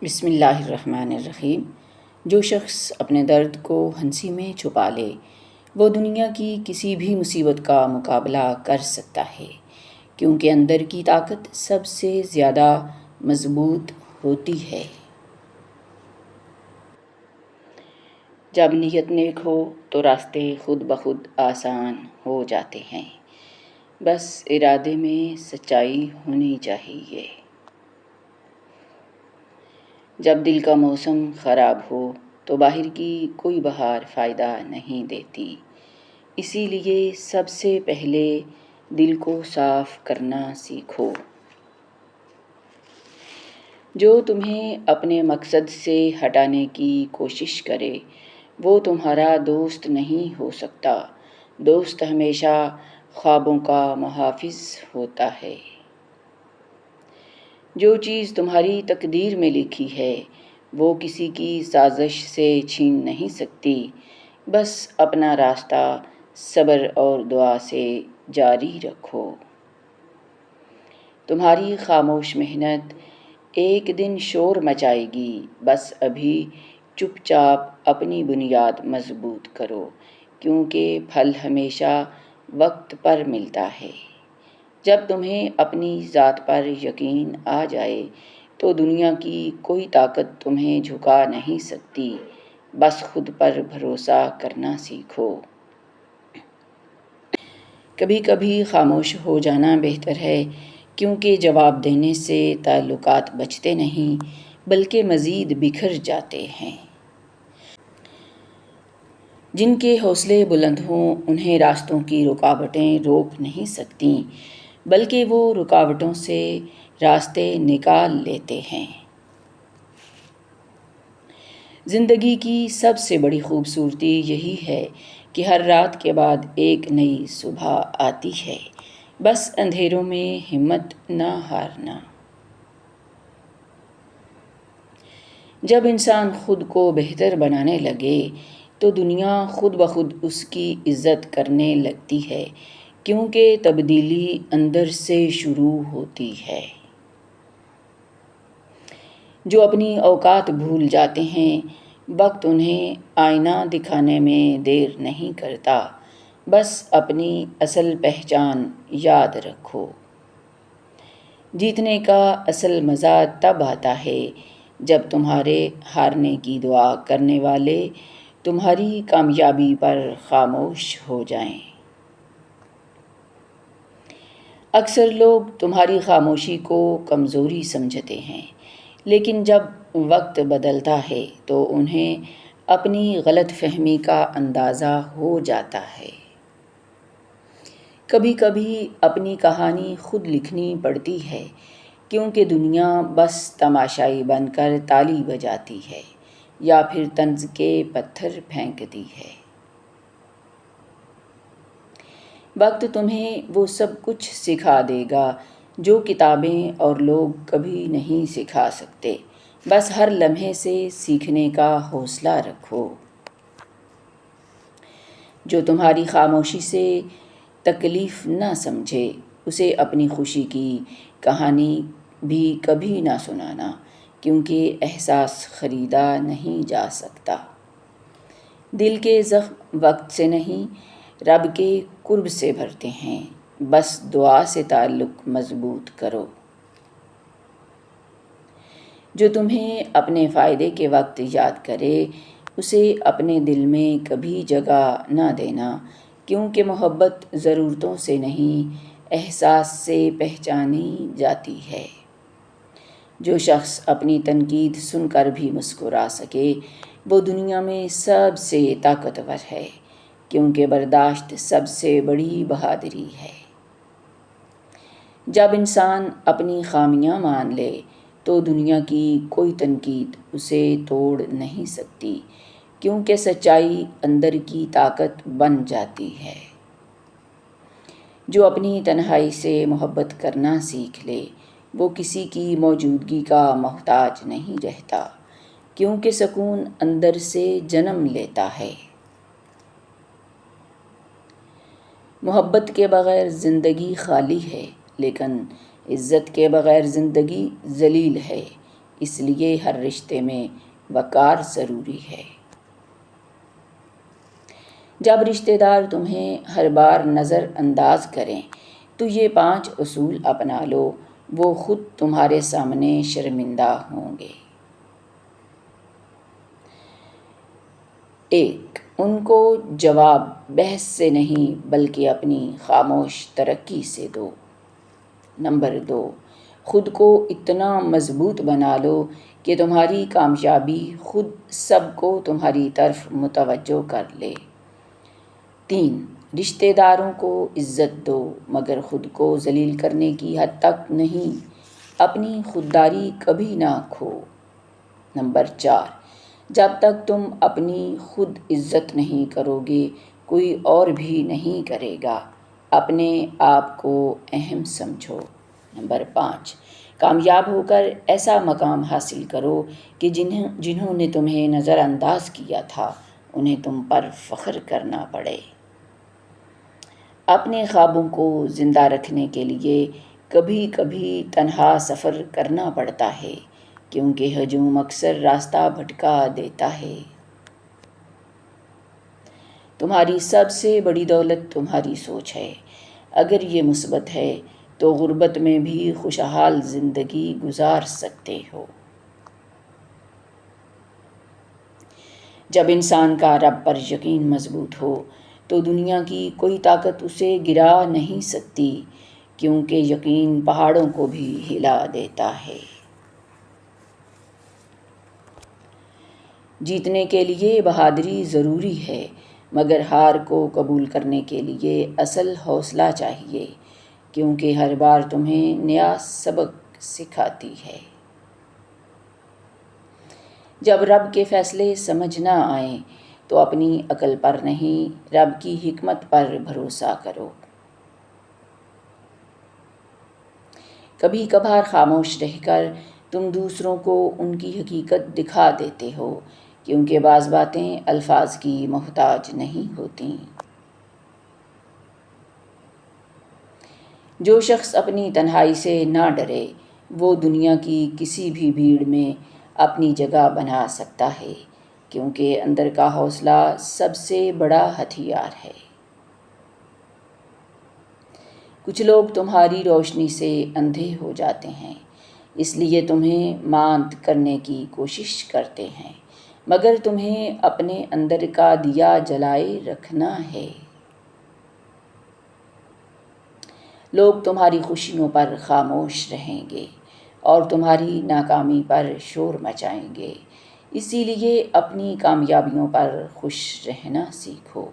بسم اللہ الرحمن الرحیم۔ جو شخص اپنے درد کو ہنسی میں چھپا لے وہ دنیا کی کسی بھی مصیبت کا مقابلہ کر سکتا ہے، کیونکہ اندر کی طاقت سب سے زیادہ مضبوط ہوتی ہے۔ جب نیت نیک ہو تو راستے خود بخود آسان ہو جاتے ہیں، بس ارادے میں سچائی ہونی چاہیے۔ جب دل کا موسم خراب ہو تو باہر کی کوئی بہار فائدہ نہیں دیتی، اسی لیے سب سے پہلے دل کو صاف کرنا سیکھو۔ جو تمہیں اپنے مقصد سے ہٹانے کی کوشش کرے وہ تمہارا دوست نہیں ہو سکتا۔ دوست ہمیشہ خوابوں کا محافظ ہوتا ہے۔ جو چیز تمہاری تقدیر میں لکھی ہے وہ کسی کی سازش سے چھین نہیں سکتی، بس اپنا راستہ صبر اور دعا سے جاری رکھو۔ تمہاری خاموش محنت ایک دن شور مچائے گی، بس ابھی چپ چاپ اپنی بنیاد مضبوط کرو، کیونکہ پھل ہمیشہ وقت پر ملتا ہے۔ جب تمہیں اپنی ذات پر یقین آ جائے تو دنیا کی کوئی طاقت تمہیں جھکا نہیں سکتی، بس خود پر بھروسہ کرنا سیکھو۔ کبھی کبھی خاموش ہو جانا بہتر ہے، کیونکہ جواب دینے سے تعلقات بچتے نہیں بلکہ مزید بکھر جاتے ہیں۔ جن کے حوصلے بلند ہوں انہیں راستوں کی رکاوٹیں روک نہیں سکتیں، بلکہ وہ رکاوٹوں سے راستے نکال لیتے ہیں۔ زندگی کی سب سے بڑی خوبصورتی یہی ہے کہ ہر رات کے بعد ایک نئی صبح آتی ہے، بس اندھیروں میں ہمت نہ ہارنا۔ جب انسان خود کو بہتر بنانے لگے تو دنیا خود بخود اس کی عزت کرنے لگتی ہے، کیونکہ تبدیلی اندر سے شروع ہوتی ہے۔ جو اپنی اوقات بھول جاتے ہیں وقت انہیں آئینہ دکھانے میں دیر نہیں کرتا، بس اپنی اصل پہچان یاد رکھو۔ جیتنے کا اصل مزہ تب آتا ہے جب تمہارے ہارنے کی دعا کرنے والے تمہاری کامیابی پر خاموش ہو جائیں۔ اکثر لوگ تمہاری خاموشی کو کمزوری سمجھتے ہیں، لیکن جب وقت بدلتا ہے تو انہیں اپنی غلط فہمی کا اندازہ ہو جاتا ہے۔ کبھی کبھی اپنی کہانی خود لکھنی پڑتی ہے، کیونکہ دنیا بس تماشائی بن کر تالی بجاتی ہے یا پھر طنز کے پتھر پھینکتی ہے۔ وقت تمہیں وہ سب کچھ سکھا دے گا جو کتابیں اور لوگ کبھی نہیں سکھا سکتے، بس ہر لمحے سے سیکھنے کا حوصلہ رکھو۔ جو تمہاری خاموشی سے تکلیف نہ سمجھے اسے اپنی خوشی کی کہانی بھی کبھی نہ سنانا، کیونکہ احساس خریدا نہیں جا سکتا۔ دل کے زخم وقت سے نہیں رب کے قرب سے بھرتے ہیں، بس دعا سے تعلق مضبوط کرو۔ جو تمہیں اپنے فائدے کے وقت یاد کرے اسے اپنے دل میں کبھی جگہ نہ دینا، کیونکہ محبت ضرورتوں سے نہیں احساس سے پہچانی جاتی ہے۔ جو شخص اپنی تنقید سن کر بھی مسکرا سکے وہ دنیا میں سب سے طاقتور ہے، کیونکہ برداشت سب سے بڑی بہادری ہے۔ جب انسان اپنی خامیاں مان لے تو دنیا کی کوئی تنقید اسے توڑ نہیں سکتی، کیونکہ سچائی اندر کی طاقت بن جاتی ہے۔ جو اپنی تنہائی سے محبت کرنا سیکھ لے وہ کسی کی موجودگی کا محتاج نہیں رہتا، کیونکہ سکون اندر سے جنم لیتا ہے۔ محبت کے بغیر زندگی خالی ہے، لیکن عزت کے بغیر زندگی ذلیل ہے، اس لیے ہر رشتے میں وقار ضروری ہے۔ جب رشتہ دار تمہیں ہر بار نظر انداز کریں تو یہ 5 اصول اپنا لو، وہ خود تمہارے سامنے شرمندہ ہوں گے۔ 1، ان کو جواب بحث سے نہیں بلکہ اپنی خاموش ترقی سے دو۔ نمبر 2، خود کو اتنا مضبوط بنا لو کہ تمہاری کامیابی خود سب کو تمہاری طرف متوجہ کر لے۔ 3، رشتہ داروں کو عزت دو مگر خود کو ذلیل کرنے کی حد تک نہیں، اپنی خودداری کبھی نہ کھو۔ نمبر 4، جب تک تم اپنی خود عزت نہیں کرو گے کوئی اور بھی نہیں کرے گا، اپنے آپ کو اہم سمجھو۔ نمبر 5، کامیاب ہو کر ایسا مقام حاصل کرو کہ جنہوں نے تمہیں نظر انداز کیا تھا انہیں تم پر فخر کرنا پڑے۔ اپنے خوابوں کو زندہ رکھنے کے لیے کبھی کبھی تنہا سفر کرنا پڑتا ہے، کیونکہ ہجوم اکثر راستہ بھٹکا دیتا ہے۔ تمہاری سب سے بڑی دولت تمہاری سوچ ہے، اگر یہ مثبت ہے تو غربت میں بھی خوشحال زندگی گزار سکتے ہو۔ جب انسان کا رب پر یقین مضبوط ہو تو دنیا کی کوئی طاقت اسے گرا نہیں سکتی، کیونکہ یقین پہاڑوں کو بھی ہلا دیتا ہے۔ جیتنے کے لیے بہادری ضروری ہے، مگر ہار کو قبول کرنے کے لیے اصل حوصلہ چاہیے، کیونکہ ہر بار تمہیں نیا سبق سکھاتی ہے۔ جب رب کے فیصلے سمجھ نہ آئیں تو اپنی عقل پر نہیں رب کی حکمت پر بھروسہ کرو۔ کبھی کبھار خاموش رہ کر تم دوسروں کو ان کی حقیقت دکھا دیتے ہو، کیونکہ بعض باتیں الفاظ کی محتاج نہیں ہوتیں۔ جو شخص اپنی تنہائی سے نہ ڈرے وہ دنیا کی کسی بھی بھیڑ میں اپنی جگہ بنا سکتا ہے، کیونکہ اندر کا حوصلہ سب سے بڑا ہتھیار ہے۔ کچھ لوگ تمہاری روشنی سے اندھے ہو جاتے ہیں، اس لیے تمہیں ماند کرنے کی کوشش کرتے ہیں، مگر تمہیں اپنے اندر کا دیا جلائے رکھنا ہے۔ لوگ تمہاری خوشیوں پر خاموش رہیں گے اور تمہاری ناکامی پر شور مچائیں گے، اسی لیے اپنی کامیابیوں پر خوش رہنا سیکھو۔